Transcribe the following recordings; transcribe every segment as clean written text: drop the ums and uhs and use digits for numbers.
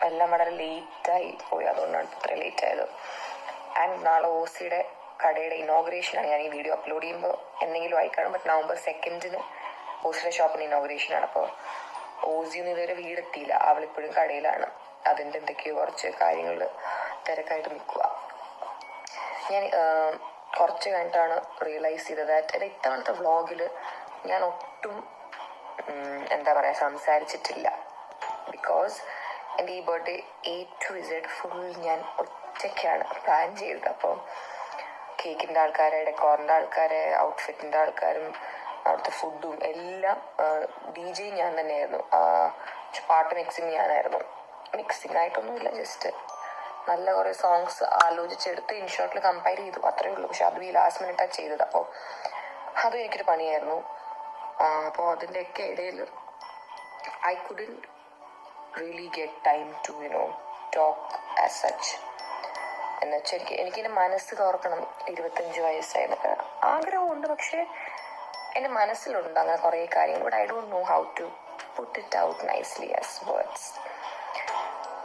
എല്ലാം വളരെ ലേറ്റായി പോയി, അതുകൊണ്ടാണ് ഇത്ര ലേറ്റ് ആയത്. ആൻഡ് നാളെ ഓസിയുടെ കടയുടെ ഇനോഗ്രേഷനാണ്. ഞാൻ ഈ വീഡിയോ അപ്ലോഡ് ചെയ്യുമ്പോൾ എന്തെങ്കിലും ആയിക്കാണും. But November 2 ഓസിയുടെ ഷോപ്പിന് ഇനോഗ്രേഷനാണ്. അപ്പോൾ ഓസിയൊന്നും ഇതുവരെ വീടെത്തിയില്ല, അവളിപ്പോഴും കടയിലാണ്. അതിൻ്റെ എന്തൊക്കെയോ കുറച്ച് കാര്യങ്ങൾ തിരക്കായിട്ട് നിൽക്കുക. ഞാൻ കുറച്ച് കഴിഞ്ഞിട്ടാണ് റിയലൈസ് ചെയ്തത് ദാറ്റ് ഇത്തവണത്തെ വ്ളോഗിൽ ഞാൻ ഒട്ടും എന്താ പറയുക സംസാരിച്ചിട്ടില്ല. ബിക്കോസ് എൻ്റെ ഈ birthday A to Z full ഞാൻ ഒറ്റയ്ക്കാണ് പ്ലാൻ ചെയ്തത്. അപ്പോൾ കേക്കിൻ്റെ ആൾക്കാരെ, ഡെക്കോറിൻ്റെ ആൾക്കാരെ, ഔട്ട്ഫിറ്റിൻ്റെ ആൾക്കാരും അവിടുത്തെ ഫുഡും എല്ലാം DJ ഞാൻ തന്നെയായിരുന്നു. പാട്ട് മിക്സിങ് ഞാനായിരുന്നു. മിക്സിങ് ആയിട്ടൊന്നുമില്ല, ജസ്റ്റ് നല്ല കുറേ സോങ്സ് ആലോചിച്ചെടുത്ത് ഇൻഷോട്ടിൽ കമ്പയർ ചെയ്തു, അത്രയേ ഉള്ളൂ. പക്ഷെ അതും ഈ ലാസ്റ്റ് മിനിറ്റാണ് ചെയ്തത്. അപ്പോൾ അതും എനിക്കൊരു പണിയായിരുന്നു. അപ്പോൾ അതിൻ്റെയൊക്കെ ഇടയിൽ I couldn't really get time to talk as such. എന്നുവെച്ചാൽ എനിക്കെൻ്റെ മനസ്സ് തുറക്കണം. 25 വയസ്സായെന്നൊക്കെ ആഗ്രഹമുണ്ട്, പക്ഷേ എൻ്റെ മനസ്സിലുണ്ട് അങ്ങനെ കുറേ കാര്യങ്ങൾ. But I don't know how to put it out nicely as words.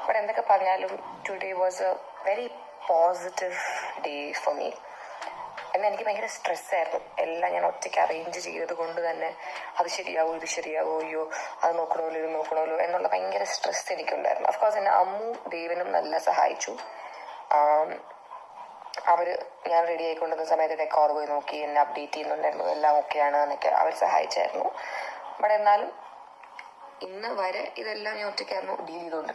But എന്തൊക്കെ പറഞ്ഞാലും today was a very positive day for me. എന്നാൽ എനിക്ക് ഭയങ്കര സ്ട്രെസ്സായിരുന്നു. എല്ലാം ഞാൻ ഒറ്റയ്ക്ക് അറേഞ്ച് ചെയ്തത് കൊണ്ട് തന്നെ അത് ശരിയാവോ ഇത് ശരിയാവോ, അയ്യോ അത് നോക്കണമല്ലോ ഇത് നോക്കണമല്ലോ എന്നുള്ള ഭയങ്കര സ്ട്രെസ് എനിക്കുണ്ടായിരുന്നു. അഫ്കോഴ്സ് എന്നെ അമ്മു ദേവനും നല്ല സഹായിച്ചു. അവർ ഞാൻ റെഡി ആയിക്കൊണ്ടിരുന്ന സമയത്ത് ഡെക്കോർ പോയി നോക്കി, എന്നെ അപ്ഡേറ്റ് ചെയ്യുന്നുണ്ടായിരുന്നു, എല്ലാം ഓക്കെയാണ് എന്നൊക്കെ അവർ സഹായിച്ചായിരുന്നു. ബട്ട് എന്നാലും ഇന്ന് വരെ ഇതെല്ലാം ഞാൻ ഒറ്റയ്ക്കായിരുന്നു ഡീൽ ചെയ്തുകൊണ്ടിരുന്നത്.